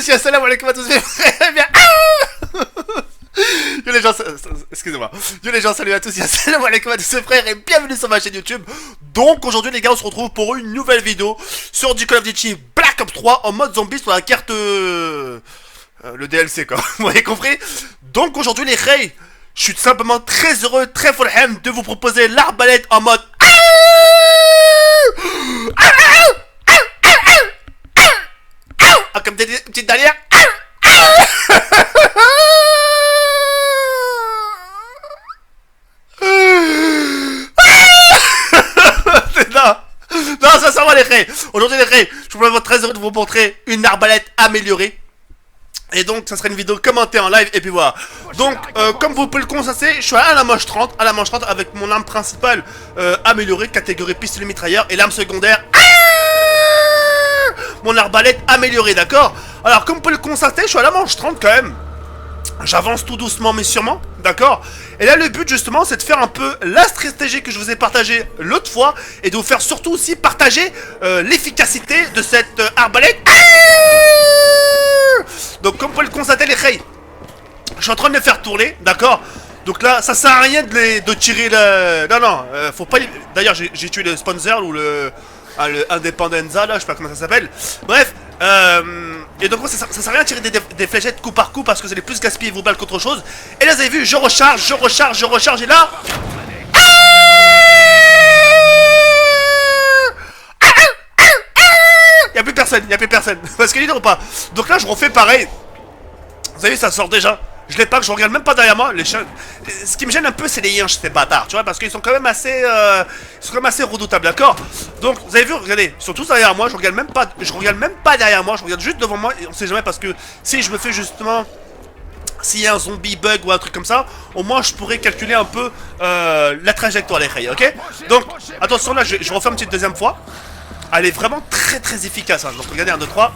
tous, assalamu alaikum à tous. Bien. Yo les gens, excusez-moi. Yo les gens, salut à tous, assalamu alaikum à tous mes frères et bienvenue sur ma chaîne YouTube. Donc aujourd'hui les gars, on se retrouve pour une nouvelle vidéo sur du Call of Duty Black Ops 3 en mode zombie sur la carte le DLC quoi. Vous avez compris? Donc aujourd'hui les Ray, je suis tout simplement très heureux, très full ham de vous proposer l'arbalète en mode comme des petites dalières. Non, ça va les Ray. Aujourd'hui les Ray, je suis vraiment très heureux de vous montrer une arbalète améliorée. Et donc ça serait une vidéo commentée en live et puis voilà. Donc comme vous pouvez le constater, je suis à la manche 30, avec mon arme principale améliorée, catégorie pistolet mitrailleur, et l'arme secondaire mon arbalète améliorée, d'accord. Alors comme vous pouvez le constater, je suis à la manche 30 quand même. J'avance tout doucement mais sûrement, d'accord. Et là le but justement c'est de faire un peu la stratégie que je vous ai partagée l'autre fois, et de vous faire surtout aussi partager l'efficacité de cette arbalète. Donc comme vous pouvez le constater les Ray, je suis en train de les faire tourner, d'accord. Donc là ça sert à rien de tirer le... Non, faut pas... D'ailleurs j'ai tué le sponsor ou le Independenza là, je sais pas comment ça s'appelle. Bref, et donc ça sert à rien de tirer des fléchettes coup par coup parce que c'est les plus gaspiller vos balles qu'autre chose. Et là vous avez vu, je recharge et là... Y'a plus personne, parce qu'il est ou pas. Donc là je refais pareil. Vous avez vu, ça sort déjà. Je l'ai pas, que je regarde même pas derrière moi. Les chiens... Ce qui me gêne un peu c'est les yinches, ces bâtards, tu vois, parce qu'ils sont quand même assez redoutables, d'accord. Donc vous avez vu, regardez, ils sont tous derrière moi, je regarde même pas derrière moi, je regarde juste devant moi, et on sait jamais, parce que si je me fais justement, s'il y a un zombie bug ou un truc comme ça, au moins je pourrais calculer un peu la trajectoire les Ray, ok. Donc attention là, je refais une petite deuxième fois. Elle est vraiment très efficace, hein. Donc regardez, 1, 2, 3.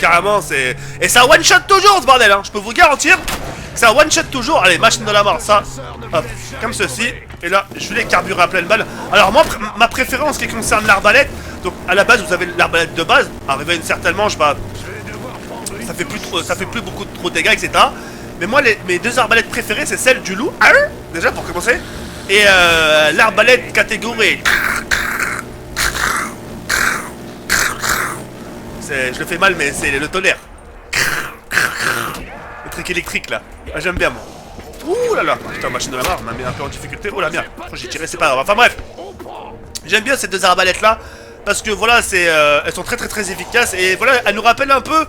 Carrément c'est... Et ça one shot toujours ce bordel, hein. Je peux vous garantir, ça one shot toujours. Allez, machine de la mort, ça, hop, comme ceci. Et là, je vais les carburer à pleine balle. Alors moi, ma préférence qui concerne l'arbalète, donc à la base vous avez l'arbalète de base. Arrivé à une certaine manche, bah, ça fait plus beaucoup trop de dégâts, etc. Mais moi, mes deux arbalètes préférées, c'est celle du loup, déjà pour commencer, et l'arbalète catégorie. Je le fais mal mais c'est le tonnerre. Le truc électrique là. Ah, j'aime bien moi. Ouh là là. Putain, machine de la mort, m'a mis un peu en difficulté. Oh la merde. J'ai tiré, c'est pas grave. Enfin bref. J'aime bien ces deux arbalètes là. Parce que voilà, elles sont très efficaces. Et voilà, elles nous rappellent un peu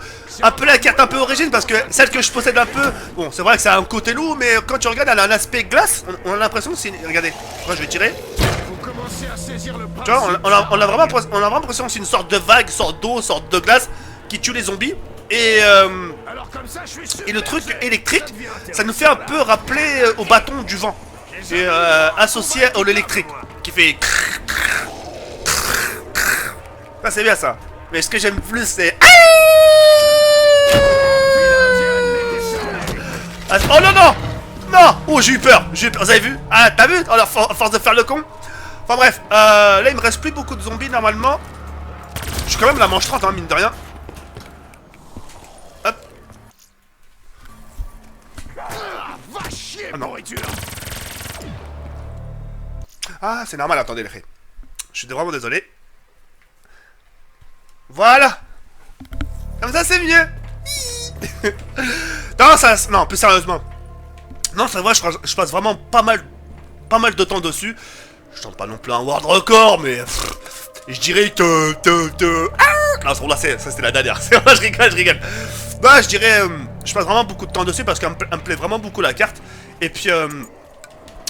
la carte un peu origine. Parce que celle que je possède un peu, bon, c'est vrai que ça a un côté loup, mais quand tu regardes, elle a un aspect glace. On a l'impression que c'est... Regardez, moi je vais tirer. Tu vois, on a vraiment l'impression que c'est une sorte de vague, sorte d'eau, sorte de glace qui tue les zombies. Et le truc électrique, ça nous fait un peu rappeler au bâton du vent. Et associé à l'électrique qui fait... Ça c'est bien ça. Mais ce que j'aime plus c'est... Oh non. Oh j'ai eu peur. Vous avez vu? Ah t'as vu? Alors à force de faire le con. Enfin bref, là il me reste plus beaucoup de zombies normalement. Je suis quand même la manche 30 hein, mine de rien. Hop. Ah non. Ah c'est normal, attendez les Ray. Je suis vraiment désolé. Voilà. Comme ça c'est mieux. Non, plus sérieusement. Non c'est vrai, je passe vraiment pas mal de temps dessus. Je tente pas non plus un world record, mais je dirais que... Non, là, ça c'était la dernière. Je rigole. Non, je dirais... je passe vraiment beaucoup de temps dessus parce qu'elle me plaît vraiment beaucoup la carte. Et puis,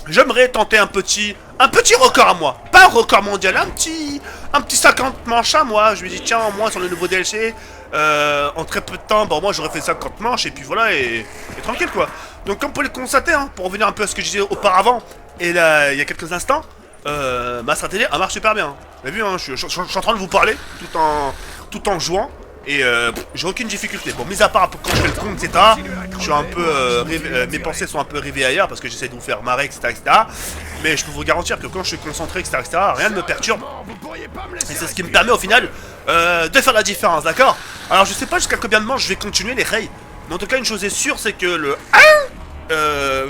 j'aimerais tenter un petit record à moi. Pas un record mondial, un petit 50 manches à moi. Je me dis, tiens, moi, sur le nouveau DLC, en très peu de temps, bon, moi, j'aurais fait 50 manches, et puis voilà, et tranquille, quoi. Donc, comme vous pouvez le constater, hein, pour revenir un peu à ce que je disais auparavant, et là, il y a quelques instants, ma stratégie elle marche super bien. Vous avez vu, hein, je suis en train de vous parler tout en jouant. Et j'ai aucune difficulté. Bon, mis à part quand je fais le con, etc. Je suis un peu. Mes pensées sont un peu rêvées ailleurs parce que j'essaie de vous faire marrer, etc., etc. Mais je peux vous garantir que quand je suis concentré, etc., etc., rien ne me perturbe. Et c'est ce qui me permet au final de faire la différence, d'accord? Alors, je sais pas jusqu'à combien de manches je vais continuer les rails. Mais en tout cas, une chose est sûre, c'est que le 1,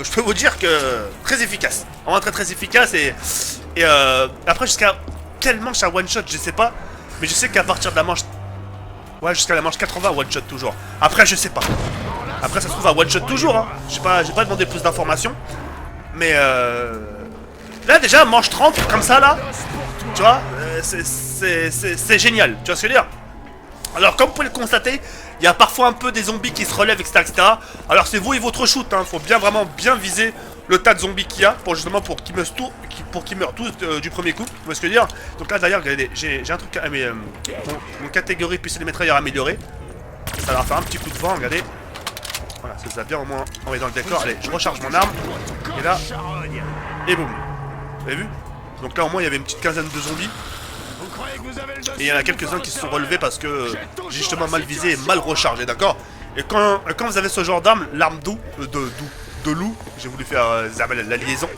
je peux vous dire que très efficace. Vraiment très très efficace. Et après, jusqu'à quelle manche à one shot, je sais pas. Mais je sais qu'à partir de la manche. Ouais, jusqu'à la manche 80, one shot toujours. Après, je sais pas. Après, ça se trouve à one shot toujours. Hein. J'ai pas demandé plus d'informations. Mais là, déjà, manche 30, comme ça, là. Tu vois, c'est génial. Tu vois ce que je veux dire? Alors, comme vous pouvez le constater, il y a parfois un peu des zombies qui se relèvent, etc., etc. Alors, c'est vous et votre shoot. Hein. Faut bien, vraiment bien viser le tas de zombies qu'il y a pour justement pour qu'ils meurent tous du premier coup. Vous voyez ce que je veux dire? Donc là d'ailleurs, regardez, j'ai un truc à mon catégorie puissance des mitrailleurs améliorée. Ça va faire un petit coup de vent, regardez. Voilà, ça les a bien au moins envoyé dans le décor. Allez, je recharge mon arme. Et là, et boum. Vous avez vu? Donc là au moins il y avait une petite quinzaine de zombies. Et il y en a quelques-uns qui se sont relevés parce que j'ai justement mal visé et mal rechargé, d'accord? Et quand vous avez ce genre d'arme, l'arme de loup, j'ai voulu faire la liaison.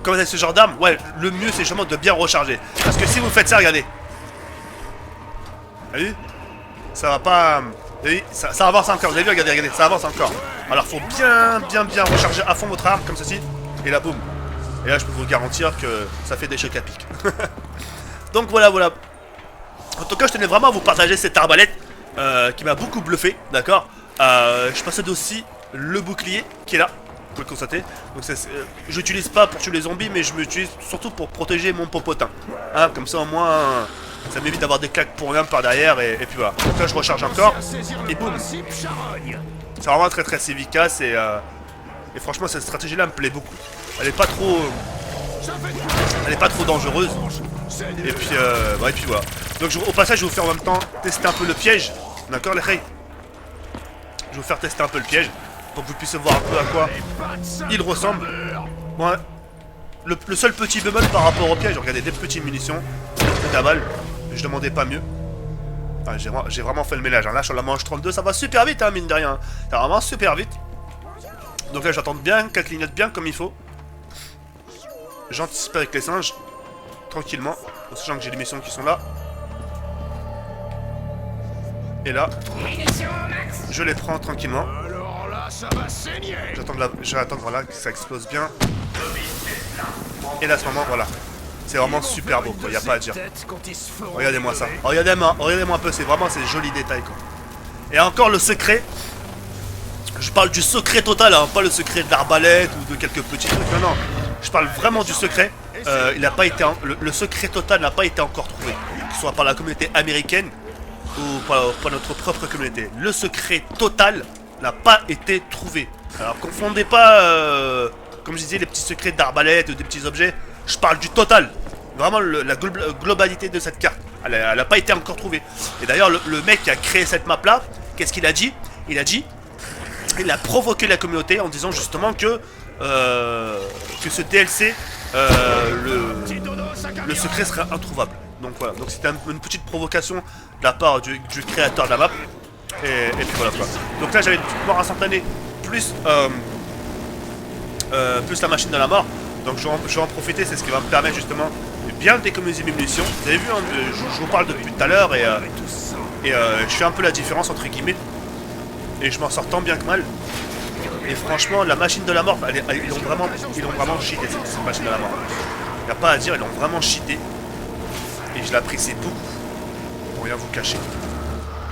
Quand vous avez ce genre d'arme, ouais, le mieux c'est justement de bien recharger. Parce que si vous faites ça, regardez. Vous voyez? Ça va pas. Oui, ça avance encore, vous avez vu, regardez, ça avance encore. Alors faut bien recharger à fond votre arme, comme ceci. Et là, boum. Et là, je peux vous garantir que ça fait des chocs à pic. Donc voilà. En tout cas, je tenais vraiment à vous partager cette arbalète qui m'a beaucoup bluffé, d'accord. Je possède aussi le bouclier qui est là, vous pouvez le constater. Donc je l'utilise pas pour tuer les zombies, mais je m'utilise surtout pour protéger mon popotin. Hein, comme ça au moins, ça m'évite d'avoir des claques pour rien par derrière et puis voilà. Donc là je recharge encore et boum. C'est vraiment très très efficace et franchement cette stratégie là me plaît beaucoup. Elle est pas trop dangereuse. Et puis voilà. Donc au passage je vais vous faire en même temps tester un peu le piège. D'accord les reilles? Je vais vous faire tester un peu le piège pour que vous puissiez voir un peu à quoi il ressemble. Ouais. Le seul petit bémol par rapport au piège, regardez des petites munitions, des balles, je demandais pas mieux. Ah, j'ai vraiment fait le ménage. Hein. Là sur la manche 32, ça va super vite, hein, mine de rien. Ça va vraiment super vite. Donc là j'attends bien qu'elle clignote bien comme il faut. J'anticipe avec les singes, tranquillement, en sachant que j'ai des missions qui sont là. Et là, je les prends tranquillement. Je vais attendre voilà, que ça explose bien. Et là, à ce moment, voilà. C'est vraiment super beau, quoi. Il n'y a pas à dire. Regardez-moi ça. Regardez-moi un peu, c'est vraiment ces jolis détails, quoi. Et encore le secret. Je parle du secret total, hein, pas le secret de l'arbalète ou de quelques petits trucs. Non. Je parle vraiment du secret. Il n'a pas été, le secret total n'a pas été encore trouvé. Que ce soit par la communauté américaine ou par notre propre communauté. Le secret total n'a pas été trouvé. Alors confondez pas, comme je disais, les petits secrets d'arbalète ou des petits objets. Je parle du total. Vraiment la globalité de cette carte. Elle n'a pas été encore trouvée. Et d'ailleurs le mec qui a créé cette map là, qu'est-ce qu'il a dit? Il a provoqué la communauté en disant justement que ce DLC, le secret serait introuvable. Donc voilà, donc c'était une petite provocation de la part du créateur de la map. Et puis voilà quoi. Donc là j'avais une petite mort instantanée plus la machine de la mort. Donc je vais en profiter, c'est ce qui va me permettre justement de bien d'économiser mes munitions. Vous avez vu, hein, je vous parle depuis tout à l'heure et je fais un peu la différence entre guillemets. Et je m'en sors tant bien que mal. Et franchement, la machine de la mort, ils l'ont vraiment cheaté cette machine de la mort. Il n'y a pas à dire, ils l'ont vraiment cheaté. Et je l'apprécie beaucoup. Pour rien vous cacher.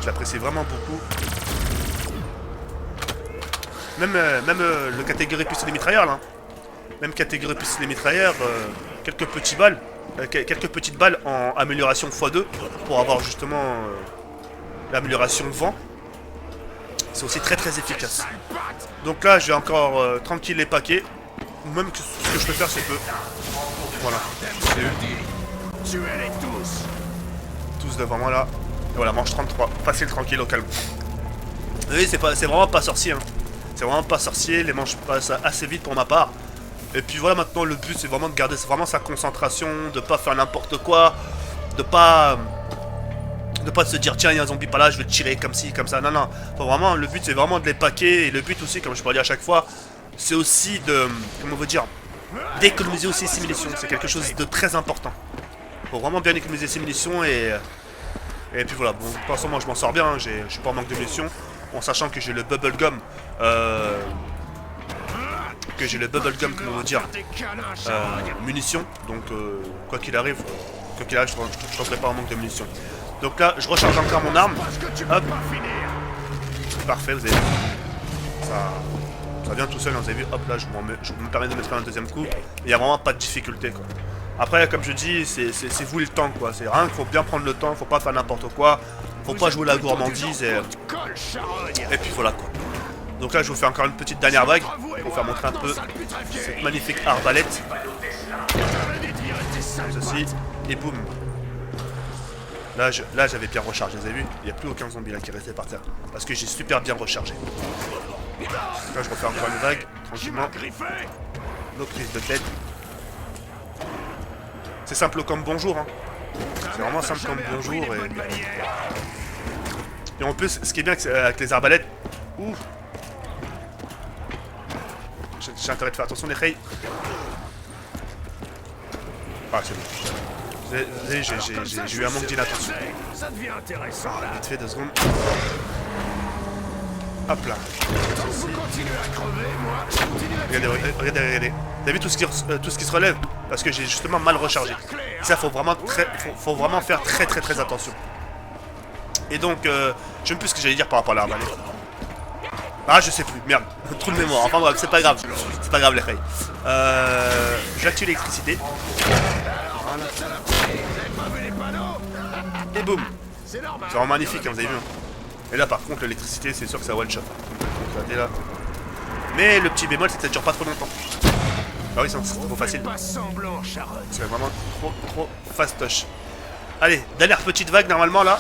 Je l'apprécie vraiment beaucoup. Même le catégorie puissance des mitrailleurs là. Même catégorie puissance des mitrailleurs, quelques petites balles en amélioration x2 pour avoir justement l'amélioration vent. C'est aussi très très efficace. Donc là je vais encore tranquille les paquets. Ou même ce que je peux faire c'est que... Voilà. Tous devant moi là. Et voilà, manche 33. Facile, tranquille, au calme. Oui, c'est vraiment pas sorcier. Hein. C'est vraiment pas sorcier. Les manches passent assez vite pour ma part. Et puis voilà, maintenant le but c'est vraiment de garder vraiment sa concentration. De pas faire n'importe quoi. De pas De pas se dire tiens il y a un zombie par là, je vais le tirer comme ci, comme ça. Non, non. Faut vraiment, le but c'est vraiment de les paquer. Et le but aussi, comme je peux dire à chaque fois, c'est aussi de, comment on veut dire, d'économiser aussi ses munitions. C'est quelque chose de très important. Faut vraiment bien économiser ses munitions et puis voilà. Bon, pour l'instant moi je m'en sors bien, hein. Je suis pas en manque de munitions. En sachant que j'ai le bubblegum. Comment on veut dire, munitions. Donc quoi qu'il arrive, je ne serai pas en manque de munitions. Donc là, je recharge encore mon arme. Hop. Parfait, vous avez vu. Ça vient tout seul, hein, vous avez vu. Hop là, je me permets de mettre un deuxième coup. Il n'y a vraiment pas de difficulté, quoi. Après, comme je dis, c'est vous le temps, quoi. C'est rien qu'il faut bien prendre le temps, faut pas faire n'importe quoi. Faut pas jouer la gourmandise et puis voilà, quoi. Donc là, je vous fais encore une petite dernière vague pour vous faire montrer un peu cette magnifique arbalète. Comme ceci, et boum. Là, j'avais bien rechargé, vous avez vu? Il n'y a plus aucun zombie là qui est resté par terre. Parce que j'ai super bien rechargé. Là, je refais encore une vague, tranquillement. Nos prises de tête. C'est simple comme bonjour, hein. C'est vraiment simple comme bonjour. Et en plus, ce qui est bien avec les arbalètes... Ouh. J'ai intérêt de faire attention les rails. Ah, c'est bon. Vous savez, j'ai eu un manque d'inattention. Vite fait, 2 secondes. Hop là. Regardez. Vous avez vu tout ce qui se relève? Parce que j'ai justement mal rechargé. Ça, faut vraiment faire très attention. Et donc, je sais même plus ce que j'allais dire par rapport à l'arbalète. Ah, je sais plus, merde, trou de mémoire. Enfin bref, c'est pas grave. C'est pas grave les rails. J'active l'électricité. Voilà. Et boum. C'est vraiment magnifique, hein, vous avez vu. Et là, par contre, l'électricité, c'est sûr que ça one shot. Regardez là. Mais le petit bémol, c'est que ça dure pas trop longtemps. Ah oui, c'est trop facile. C'est vraiment trop fastoche. Allez, dernière petite vague normalement là.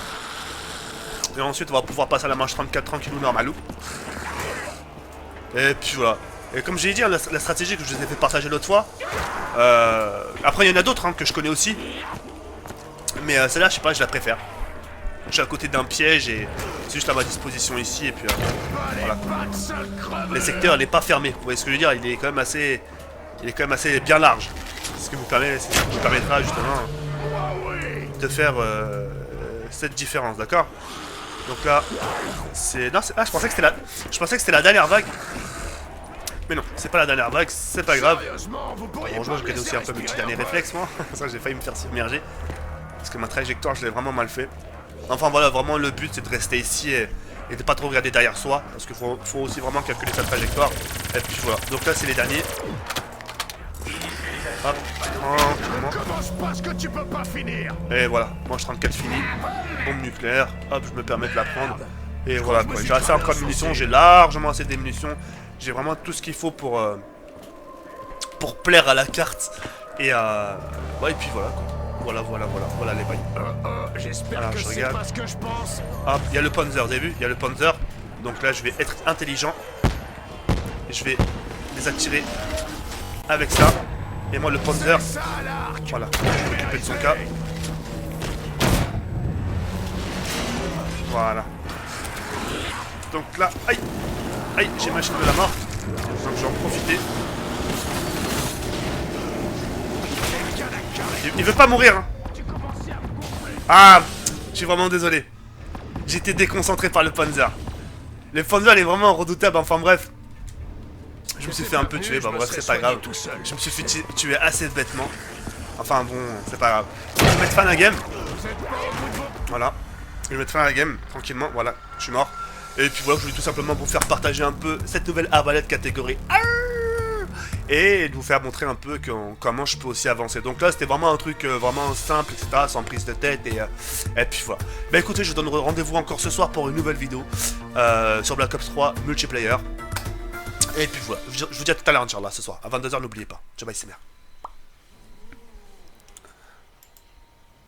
Et ensuite, on va pouvoir passer à la manche 34 tranquillou normalou. Et puis voilà. Et comme j'ai dit, hein, la stratégie que je vous ai fait partager l'autre fois. Après, il y en a d'autres hein, que je connais aussi. Mais celle-là, je sais pas, je la préfère. Je suis à côté d'un piège et c'est juste à ma disposition ici. Et puis voilà. Le secteur n'est pas fermé. Vous voyez ce que je veux dire? Il est quand même assez bien large. Ce qui vous permettra justement de faire cette différence, d'accord? Donc là, c'est... Non, je pensais que c'était la dernière vague. Mais non, c'est pas la dernière vague, c'est pas grave. Heureusement, je connais aussi un peu mes petits derniers réflexes, moi. Ça, j'ai failli me faire submerger. Parce que ma trajectoire, je l'ai vraiment mal fait. Enfin, voilà, vraiment, le but, c'est de rester ici et de pas trop regarder derrière soi. Parce qu'il faut aussi vraiment calculer sa trajectoire. Et puis voilà. Donc là, c'est les derniers. Hop, et voilà, manche 34 fini. Bombe nucléaire, hop, je me permets de la prendre. Et voilà, quoi. J'ai assez encore de munitions, j'ai largement assez de munitions. J'ai vraiment tout ce qu'il faut pour plaire à la carte. Et ouais, et puis voilà, quoi. Voilà les bails. J'espère que c'est pas ce que je pense. Hop, il y a le Panzer, vous avez vu? Il y a le Panzer. Donc là, je vais être intelligent. Et je vais les attirer avec ça. Et moi, le Panzer, voilà, je vais m'occuper de son cas. Voilà. Donc là, aïe, j'ai ma chaîne de la mort. Donc je vais en profiter. Il veut pas mourir, hein. Ah, je suis vraiment désolé. J'étais déconcentré par le Panzer. Le Panzer, il est vraiment redoutable, enfin bref. Je me suis fait un peu tuer, bah bref, c'est pas grave. Je me suis fait tuer assez bêtement. Enfin bon, c'est pas grave. Je vais mettre fin à la game. Voilà. Je vais mettre fin à la game, tranquillement. Voilà, je suis mort. Et puis voilà, je voulais tout simplement vous faire partager un peu cette nouvelle arbalète catégorie et de vous faire montrer un peu comment je peux aussi avancer. Donc là, c'était vraiment un truc vraiment simple, etc., sans prise de tête, et puis voilà. Bah écoutez, je vous donne rendez-vous encore ce soir pour une nouvelle vidéo sur Black Ops 3 multiplayer. Et puis voilà, je vous dis à tout à l'heure, Inch'Allah, ce soir, à 22h, n'oubliez pas. Ciao, bye, c'est merde.